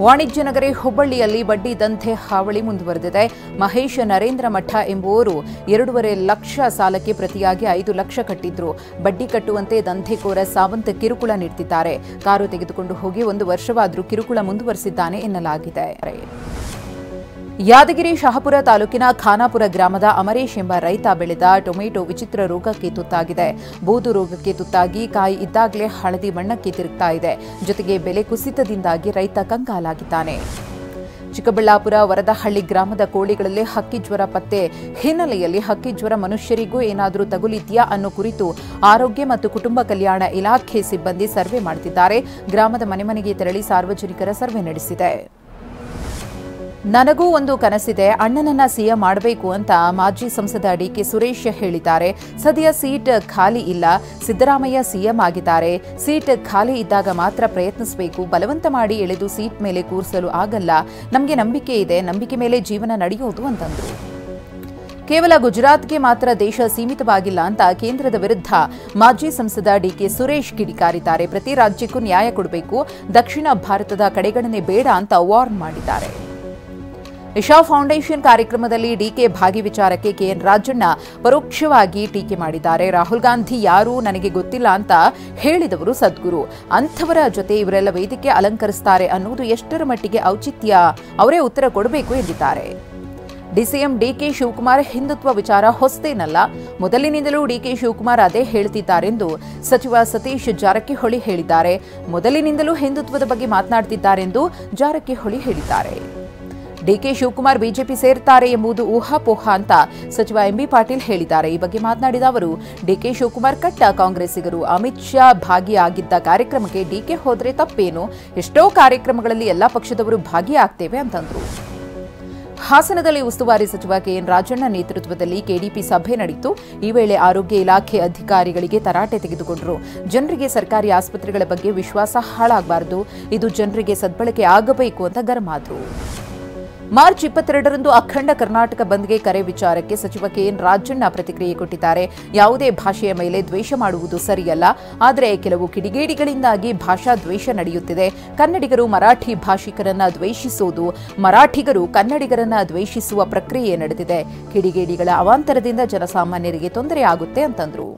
ವಾಣಿಜ್ಯ ನಗರಿ ಹುಬ್ಬಳ್ಳಿಯಲ್ಲಿ ಬಡ್ಡಿ ದಂಧೆ ಹಾವಳಿ ಮುಂದುವರೆದಿದೆ. ಮಹೇಶ್ ನರೇಂದ್ರ ಮಠ ಎಂಬುವರು 2.5 ಲಕ್ಷ ಸಾಲಕ್ಕೆ ಪ್ರತಿಯಾಗಿ 5 ಲಕ್ಷ ಕಟ್ಟಿದ್ರು. ಬಡ್ಡಿ ಕಟ್ಟುವಂತೆ ದಂಧೆಕೋರ ಸಾವಂತ್ ಕಿರುಕುಳ ನೀಡುತ್ತಿದ್ದಾರೆ. ಕಾರು ತೆಗೆದುಕೊಂಡು ಹೋಗಿ 1 ವರ್ಷವಾದರೂ ಕಿರುಕುಳ ಮುಂದುವರೆಸಿದ್ದಾನೆ ಎನ್ನಲಾಗಿದೆ. ಯಾದಗಿರಿ ಶಹಾಪುರ ತಾಲೂಕಿನ ಖಾನಾಪುರ ಗ್ರಾಮದ ಅಮರೇಶ್ ಎಂಬ ರೈತ ಬೆಳೆದ ಟೊಮೆಟೊ ವಿಚಿತ್ರ ರೋಗಕ್ಕೆ ತುತ್ತಾಗಿದೆ. ಬೂದು ರೋಗಕ್ಕೆ ತುತ್ತಾಗಿ ಕಾಯಿ ಇದ್ದಾಗಲೇ ಹಳದಿ ಬಣ್ಣಕ್ಕೆ ತಿರುಗ್ತಾ ಇದೆ. ಜೊತೆಗೆ ಬೆಲೆ ಕುಸಿತದಿಂದಾಗಿ ರೈತ ಕಂಗಾಲಾಗಿದ್ದಾನೆ. ಚಿಕ್ಕಬಳ್ಳಾಪುರ ವರದಹಳ್ಳಿ ಗ್ರಾಮದ ಕೋಳಿಗಳಲ್ಲಿ ಹಕ್ಕಿಜ್ವರ ಪತ್ತೆ ಹಿನ್ನೆಲೆಯಲ್ಲಿ ಹಕ್ಕಿಜ್ವರ ಮನುಷ್ಯರಿಗೂ ಏನಾದರೂ ತಗುಲಿದ್ಯಾ ಅನ್ನೋ ಕುರಿತು ಆರೋಗ್ಯ ಮತ್ತು ಕುಟುಂಬ ಕಲ್ಯಾಣ ಇಲಾಖೆ ಸಿಬ್ಬಂದಿ ಸರ್ವೆ ಮಾಡುತ್ತಿದ್ದಾರೆ. ಗ್ರಾಮದ ಮನೆ ಮನೆಗೆ ತೆರಳಿ ಸಾರ್ವಜನಿಕರ ಸರ್ವೆ ನಡೆಸಿದೆ. ನನಗೂ ಒಂದು ಕನಸಿದೆ, ಅಣ್ಣನನ್ನ ಸಿಎಂ ಮಾಡಬೇಕು ಅಂತ ಮಾಜಿ ಸಂಸದ ಡಿಕೆ ಸುರೇಶ್ ಹೇಳಿದ್ದಾರೆ. ಸದ್ಯ ಸೀಟ್ ಖಾಲಿ ಇಲ್ಲ, ಸಿದ್ದರಾಮಯ್ಯ ಸಿಎಂ ಆಗಿದ್ದಾರೆ. ಸೀಟ್ ಖಾಲಿ ಇದ್ದಾಗ ಮಾತ್ರ ಪ್ರಯತ್ನಿಸಬೇಕು, ಬಲವಂತ ಮಾಡಿ ಎಳೆದು ಸೀಟ್ ಮೇಲೆ ಕೂರಿಸಲು ಆಗಲ್ಲ. ನಮಗೆ ನಂಬಿಕೆ ಇದೆ, ನಂಬಿಕೆ ಮೇಲೆ ಜೀವನ ನಡೆಯೋದು ಅಂತಂದ್ರು. ಕೇವಲ ಗುಜರಾತ್ಗೆ ಮಾತ್ರ ದೇಶ ಸೀಮಿತವಾಗಿಲ್ಲ ಅಂತ ಕೇಂದ್ರದ ವಿರುದ್ಧ ಮಾಜಿ ಸಂಸದ ಡಿಕೆ ಸುರೇಶ್ ಕಿಡಿಕಾರಿದ್ದಾರೆ. ಪ್ರತಿ ರಾಜ್ಯಕ್ಕೂ ನ್ಯಾಯ ಕೊಡಬೇಕು, ದಕ್ಷಿಣ ಭಾರತದ ಕಡೆಗಣನೆ ಬೇಡ ಅಂತ ವಾರ್ನ್ ಮಾಡಿದ್ದಾರೆ. ಇಶಾ ಫೌಂಡೇಶನ್ ಕಾರ್ಯಕ್ರಮದಲ್ಲಿ ಡಿಕೆ ಭಾಗಿ ವಿಚಾರಕ್ಕೆ ಕೆಎನ್ ರಾಜಣ್ಣ ಪರೋಕ್ಷವಾಗಿ ಟೀಕೆ ಮಾಡಿದ್ದಾರೆ. ರಾಹುಲ್ ಗಾಂಧಿ ಯಾರು ನನಗೆ ಗೊತ್ತಿಲ್ಲ ಅಂತ ಹೇಳಿದವರು ಸದ್ಗುರು. ಅಂಥವರ ಜೊತೆ ಇವರೆಲ್ಲ ವೇದಿಕೆ ಅಲಂಕರಿಸುತ್ತಾರೆ ಅನ್ನುವುದು ಎಷ್ಟರ ಮಟ್ಟಿಗೆ ಔಚಿತ್ಯ, ಅವರೇ ಉತ್ತರ ಕೊಡಬೇಕು ಎಂದಿದ್ದಾರೆ. ಡಿಸಿಎಂ ಡಿಕೆ ಶಿವಕುಮಾರ್ ಹಿಂದುತ್ವ ವಿಚಾರ ಹೊಸದೇನಲ್ಲ, ಮೊದಲಿನಿಂದಲೂ ಡಿಕೆ ಶಿವಕುಮಾರ್ ಅದೇ ಹೇಳ್ತಿದ್ದಾರೆಂದು ಸಚಿವ ಸತೀಶ್ ಜಾರಕಿಹೊಳಿ ಹೇಳಿದ್ದಾರೆ. ಮೊದಲಿನಿಂದಲೂ ಹಿಂದುತ್ವದ ಬಗ್ಗೆ ಮಾತನಾಡುತ್ತಿದ್ದಾರೆಂದು ಜಾರಕಿಹೊಳಿ ಹೇಳಿದ್ದಾರೆ. ಡಿಕೆ ಶಿವಕುಮಾರ್ ಬಿಜೆಪಿ ಸೇರ್ತಾರೆ ಎಂಬುದು ಊಹಾಪೋಹ ಅಂತ ಸಚಿವ ಎಂಬಿ ಪಾಟೀಲ್ ಹೇಳಿದ್ದಾರೆ. ಈ ಬಗ್ಗೆ ಮಾತನಾಡಿದ ಅವರು, ಡಿಕೆ ಶಿವಕುಮಾರ್ ಕಟ್ಟ ಕಾಂಗ್ರೆಸ್ಸಿಗರು. ಅಮಿತ್ ಶಾ ಭಾಗಿಯಾಗಿದ್ದ ಕಾರ್ಯಕ್ರಮಕ್ಕೆ ಡಿಕೆ ಹೋದ್ರೆ ತಪ್ಪೇನು? ಎಷ್ಟೋ ಕಾರ್ಯಕ್ರಮಗಳಲ್ಲಿ ಎಲ್ಲಾ ಪಕ್ಷದವರು ಭಾಗಿಯಾಗ್ತೇವೆ ಅಂತಂದ್ರು. ಹಾಸನದಲ್ಲಿ ಉಸ್ತುವಾರಿ ಸಚಿವ ಕೆಎನ್ ರಾಜಣ್ಣ ನೇತೃತ್ವದಲ್ಲಿ ಕೆಡಿಪಿ ಸಭೆ ನಡೆಯಿತು. ಈ ವೇಳೆ ಆರೋಗ್ಯ ಇಲಾಖೆ ಅಧಿಕಾರಿಗಳಿಗೆ ತರಾಟೆ ತೆಗೆದುಕೊಂಡರು. ಜನರಿಗೆ ಸರ್ಕಾರಿ ಆಸ್ಪತ್ರೆಗಳ ಬಗ್ಗೆ ವಿಶ್ವಾಸ ಹಾಳಾಗಬಾರದು, ಇದು ಜನರಿಗೆ ಸದ್ಬಳಕೆ ಆಗಬೇಕು ಅಂತ ಗರಮಾದ್ರು. ಮಾರ್ಚ್ 22ರಂದು ಅಖಂಡ ಕರ್ನಾಟಕ ಬಂದ್ಗೆ ಕರೆ ವಿಚಾರಕ್ಕೆ ಸಚಿವ ಕೆಎನ್ ರಾಜಣ್ಣ ಪ್ರತಿಕ್ರಿಯೆ ಕೊಟ್ಟಿದ್ದಾರೆ. ಯಾವುದೇ ಭಾಷೆಯ ಮೇಲೆ ದ್ವೇಷ ಮಾಡುವುದು ಸರಿಯಲ್ಲ, ಆದರೆ ಕೆಲವು ಕಿಡಿಗೇಡಿಗಳಿಂದಾಗಿ ಭಾಷಾ ದ್ವೇಷ ನಡೆಯುತ್ತಿದೆ. ಕನ್ನಡಿಗರು ಮರಾಠಿ ಭಾಷಿಕರನ್ನ ದ್ವೇಷಿಸುವುದು, ಮರಾಠಿಗರು ಕನ್ನಡಿಗರನ್ನ ದ್ವೇಷಿಸುವ ಪ್ರಕ್ರಿಯೆ ನಡೆದಿದೆ. ಕಿಡಿಗೇಡಿಗಳ ಅವಾಂತರದಿಂದ ಜನಸಾಮಾನ್ಯರಿಗೆ ತೊಂದರೆ ಆಗುತ್ತೆ ಅಂತಂದ್ರು.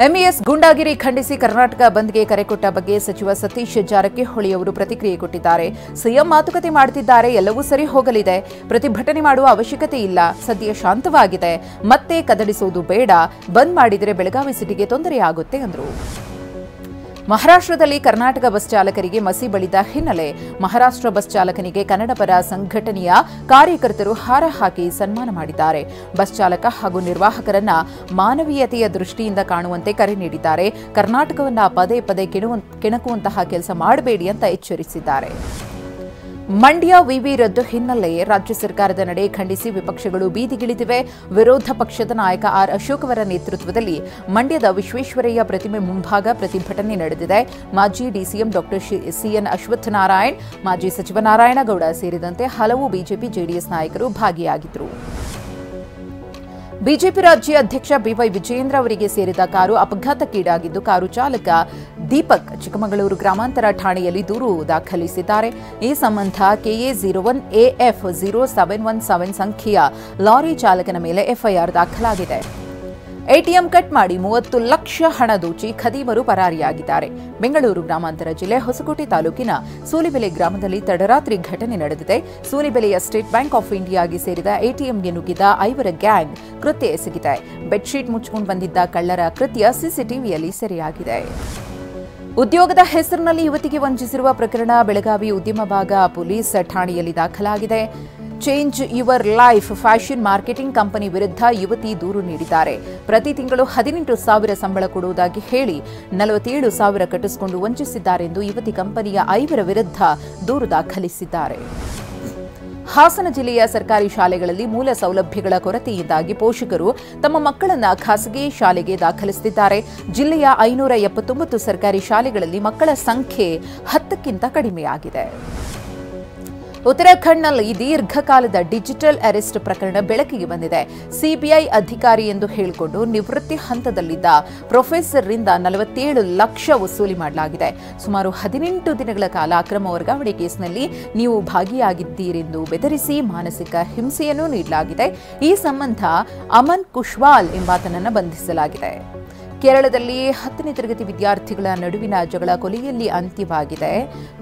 ಎಂಇಎಸ್ ಗೂಂಡಾಗಿರಿ ಖಂಡಿಸಿ ಕರ್ನಾಟಕ ಬಂದ್ಗೆ ಕರೆ ಕೊಟ್ಟ ಬಗ್ಗೆ ಸಚಿವ ಸತೀಶ್ ಜಾರಕಿಹೊಳಿ ಅವರು ಪ್ರತಿಕ್ರಿಯೆ ಕೊಟ್ಟಿದ್ದಾರೆ. ಸಿಎಂ ಮಾತುಕತೆ ಮಾಡುತ್ತಿದ್ದಾರೆ, ಎಲ್ಲವೂ ಸರಿ ಹೋಗಲಿದೆ, ಪ್ರತಿಭಟನೆ ಮಾಡುವ ಅವಶ್ಯಕತೆ ಇಲ್ಲ, ಸದ್ಯ ಶಾಂತವಾಗಿದೆ, ಮತ್ತೆ ಕದಡಿಸುವುದು ಬೇಡ, ಬಂದ್ ಮಾಡಿದರೆ ಬೆಳಗಾವಿ ಸಿಟಿಗೆ ತೊಂದರೆಯಾಗುತ್ತೆ ಎಂದರು. ಮಹಾರಾಷ್ಟ್ರದಲ್ಲಿ ಕರ್ನಾಟಕ ಬಸ್ ಚಾಲಕರಿಗೆ ಮಸಿ ಬಳಿದ ಹಿನ್ನೆಲೆ ಮಹಾರಾಷ್ಟ್ರ ಬಸ್ ಚಾಲಕನಿಗೆ ಕನ್ನಡ ಪರ ಸಂಘಟನೆಯ ಕಾರ್ಯಕರ್ತರು ಹಾರ ಹಾಕಿ ಸನ್ಮಾನ ಮಾಡಿದ್ದಾರೆ. ಬಸ್ ಚಾಲಕ ಹಾಗೂ ನಿರ್ವಾಹಕರನ್ನ ಮಾನವೀಯತೆಯ ದೃಷ್ಟಿಯಿಂದ ಕಾಣುವಂತೆ ಕರೆ ನೀಡಿದ್ದಾರೆ. ಕರ್ನಾಟಕವನ್ನ ಪದೇ ಪದೇ ಕೆಣಕುವಂತಹ ಕೆಲಸ ಮಾಡಬೇಡಿ ಅಂತ ಎಚ್ಚರಿಸಿದ್ದಾರೆ. ಮಂಡ್ಯ ವಿವಿ ರದ್ದು ಹಿನ್ನೆಲೆ ರಾಜ್ಯ ಸರ್ಕಾರದ ನಡೆ ಖಂಡಿಸಿ ವಿಪಕ್ಷಗಳು ಬೀದಿಗಿಳಿದಿವೆ. ವಿರೋಧ ಪಕ್ಷದ ನಾಯಕ ಆರ್ ಅಶೋಕ್ ಅವರ ನೇತೃತ್ವದಲ್ಲಿ ಮಂಡ್ಯದ ವಿಶ್ವೇಶ್ವರಯ್ಯ ಪ್ರತಿಮೆ ಮುಂಭಾಗ ಪ್ರತಿಭಟನೆ ನಡೆದಿದೆ. ಮಾಜಿ ಡಿಸಿಎಂ ಡಾಕ್ಟರ್ ಸಿಎನ್ ಅಶ್ವತ್ಥನಾರಾಯಣ್, ಮಾಜಿ ಸಚಿವ ನಾರಾಯಣಗೌಡ ಸೇರಿದಂತೆ ಹಲವು ಬಿಜೆಪಿ ಜೆಡಿಎಸ್ ನಾಯಕರು ಭಾಗಿಯಾಗಿದ್ದರು. ಬಿಜೆಪಿ ರಾಜ್ಯ ಅಧ್ಯಕ್ಷ ಬಿವೈ ವಿಜಯೇಂದ್ರ ಅವರಿಗೆ ಸೇರಿದ ಕಾರು ಅಪಘಾತಕ್ಕೀಡಾಗಿದ್ದು, ಕಾರು ಚಾಲಕ ದೀಪಕ್ ಚಿಕ್ಕಮಗಳೂರು ಗ್ರಾಮಾಂತರ ಠಾಣೆಯಲ್ಲಿ ದೂರು ದಾಖಲಿಸಿದ್ದಾರೆ. ಈ ಸಂಬಂಧ KA01 AF 0717 ಸಂಖ್ಯೆಯ ಲಾರಿ ಚಾಲಕನ ಮೇಲೆ ಎಫ್ಐಆರ್ ದಾಖಲಾಗಿದೆ. ಎಟಿಎಂ ಕಟ್ ಮಾಡಿ 30 ಲಕ್ಷ ಹಣ ದೋಚಿ ಖದೀಮರು ಪರಾರಿಯಾಗಿದ್ದಾರೆ. ಬೆಂಗಳೂರು ಗ್ರಾಮಾಂತರ ಜಿಲ್ಲೆ ಹೊಸಕೋಟೆ ತಾಲೂಕಿನ ಸೂಲಿಬೆಲೆ ಗ್ರಾಮದಲ್ಲಿ ತಡರಾತ್ರಿ ಘಟನೆ ನಡೆದಿದೆ. ಸೂಲಿಬೆಲೆಯ ಸ್ಟೇಟ್ ಬ್ಯಾಂಕ್ ಆಫ್ ಇಂಡಿಯಾಗೆ ಸೇರಿದ ಎಟಿಎಂಗೆ ನುಗ್ಗಿದ 5 ಗ್ಯಾಂಗ್ ಕೃತ್ಯ ಎಸಗಿದೆ. ಬೆಡ್ಶೀಟ್ ಮುಚ್ಚಿಕೊಂಡು ಬಂದಿದ್ದ ಕಳ್ಳರ ಕೃತ್ಯ ಸಿಸಿಟಿವಿಯಲ್ಲಿ ಸೆರೆಯಾಗಿದೆ. ಉದ್ಯೋಗದ ಹೆಸರಿನಲ್ಲಿ ಯುವತಿಗೆ ವಂಚಿಸಿರುವ ಪ್ರಕರಣ ಬೆಳಗಾವಿ ಉದ್ಯಮ ಭಾಗ ಪೊಲೀಸ್ ಠಾಣೆಯಲ್ಲಿ ದಾಖಲಾಗಿದೆ. Change your life fashion marketing company ವಿರುದ್ಧ ಯುವತಿ ದೂರು ನೀಡಿದ್ದಾರೆ. ಪ್ರತಿ ತಿಂಗಳು 18,000 ಸಂಬಳ ಕೊಡುವುದಾಗಿ ಹೇಳಿ 47,000 ಕಟ್ಟಿಸಿಕೊಂಡು ವಂಚಿಸಿದ್ದಾರೆಂದು ಯುವತಿ ಕಂಪನಿಯ 5 ವಿರುದ್ಧ ದೂರು ದಾಖಲಿಸಿದ್ದಾರೆ. ಹಾಸನ ಜಿಲ್ಲೆಯ ಸರ್ಕಾರಿ ಶಾಲೆಗಳಲ್ಲಿ ಮೂಲ ಸೌಲಭ್ಯಗಳ ಕೊರತೆಯಿಂದಾಗಿ ಪೋಷಕರು ತಮ್ಮ ಮಕ್ಕಳನ್ನು ಖಾಸಗಿ ಶಾಲೆಗೆ ದಾಖಲಿಸುತ್ತಿದ್ದಾರೆ. ಜಿಲ್ಲೆಯ 579 ಸರ್ಕಾರಿ ಶಾಲೆಗಳಲ್ಲಿ ಮಕ್ಕಳ ಸಂಖ್ಯೆ 10ಕ್ಕಿಂತ ಕಡಿಮೆಯಾಗಿದೆ. ಉತ್ತರಾಖಂಡ್ನಲ್ಲಿ ದೀರ್ಘಕಾಲದ ಡಿಜಿಟಲ್ ಅರೆಸ್ಟ್ ಪ್ರಕರಣ ಬೆಳಕಿಗೆ ಬಂದಿದೆ. ಸಿಬಿಐ ಅಧಿಕಾರಿ ಎಂದು ಹೇಳಿಕೊಂಡು ನಿವೃತ್ತಿ ಹಂತದಲ್ಲಿದ್ದ ಪ್ರೊಫೆಸರ್ರಿಂದ 47 ಲಕ್ಷ ವಸೂಲಿ ಮಾಡಲಾಗಿದೆ. ಸುಮಾರು 18 ದಿನಗಳ ಕಾಲ ಅಕ್ರಮ ವರ್ಗಾವಣೆ ಕೇಸ್ನಲ್ಲಿ ನೀವು ಭಾಗಿಯಾಗಿದ್ದೀರೆಂದು ಬೆದರಿಸಿ ಮಾನಸಿಕ ಹಿಂಸೆಯನ್ನು ನೀಡಲಾಗಿದೆ. ಈ ಸಂಬಂಧ ಅಮನ್ ಕುಶ್ವಾಲ್ ಎಂಬಾತನನ್ನು ಬಂಧಿಸಲಾಗಿದೆ. ಕೇರಳದಲ್ಲಿ 10ನೇ ತರಗತಿ ವಿದ್ಯಾರ್ಥಿಗಳ ನಡುವಿನ ಜಗಳ ಕೊಲೆಯಲ್ಲಿ ಅಂತ್ಯವಾಗಿದೆ.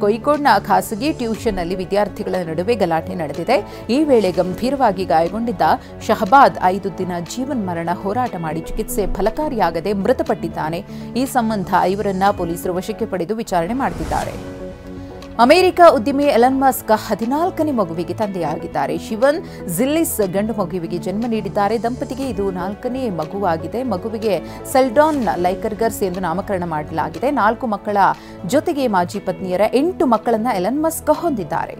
ಕೋಯಿಕೋಡ್ನ ಖಾಸಗಿ ಟ್ಯೂಷನ್ನಲ್ಲಿ ವಿದ್ಯಾರ್ಥಿಗಳ ನಡುವೆ ಗಲಾಟೆ ನಡೆದಿದೆ. ಈ ವೇಳೆ ಗಂಭೀರವಾಗಿ ಗಾಯಗೊಂಡಿದ್ದ ಶಹಬಾದ್ 5 ದಿನ ಜೀವನ್ಮರಣ ಹೋರಾಟ ಮಾಡಿ ಚಿಕಿತ್ಸೆ ಫಲಕಾರಿಯಾಗದೆ ಮೃತಪಟ್ಟಿದ್ದಾನೆ. ಈ ಸಂಬಂಧ ಇವರನ್ನ ಪೊಲೀಸರು ವಶಕ್ಕೆ ಪಡೆದು ವಿಚಾರಣೆ ಮಾಡುತ್ತಿದ್ದಾರೆ. ಅಮೆರಿಕ ಉದ್ಯಮಿ ಎಲನ್ ಮಸ್ಕ್ 14ನೇ ಮಗುವಿಗೆ ತಂದೆಯಾಗಿದ್ದಾರೆ. ಶಿವನ್ ಜಿಲ್ಲಿಸ್ ಗಂಡು ಮಗುವಿಗೆ ಜನ್ಮ ನೀಡಿದ್ದಾರೆ. ದಂಪತಿಗೆ ಇದು 4ನೇ ಮಗುವಾಗಿದೆ. ಮಗುವಿಗೆ ಸೆಲ್ಡಾನ್ ಲೈಕರ್ಗರ್ಸ್ ಎಂದು ನಾಮಕರಣ ಮಾಡಲಾಗಿದೆ. 4 ಮಕ್ಕಳ ಜೊತೆಗೆ ಮಾಜಿ ಪತ್ನಿಯರ 8 ಮಕ್ಕಳನ್ನ ಎಲನ್ ಮಸ್ಕ್ ಹೊಂದಿದ್ದಾರೆ.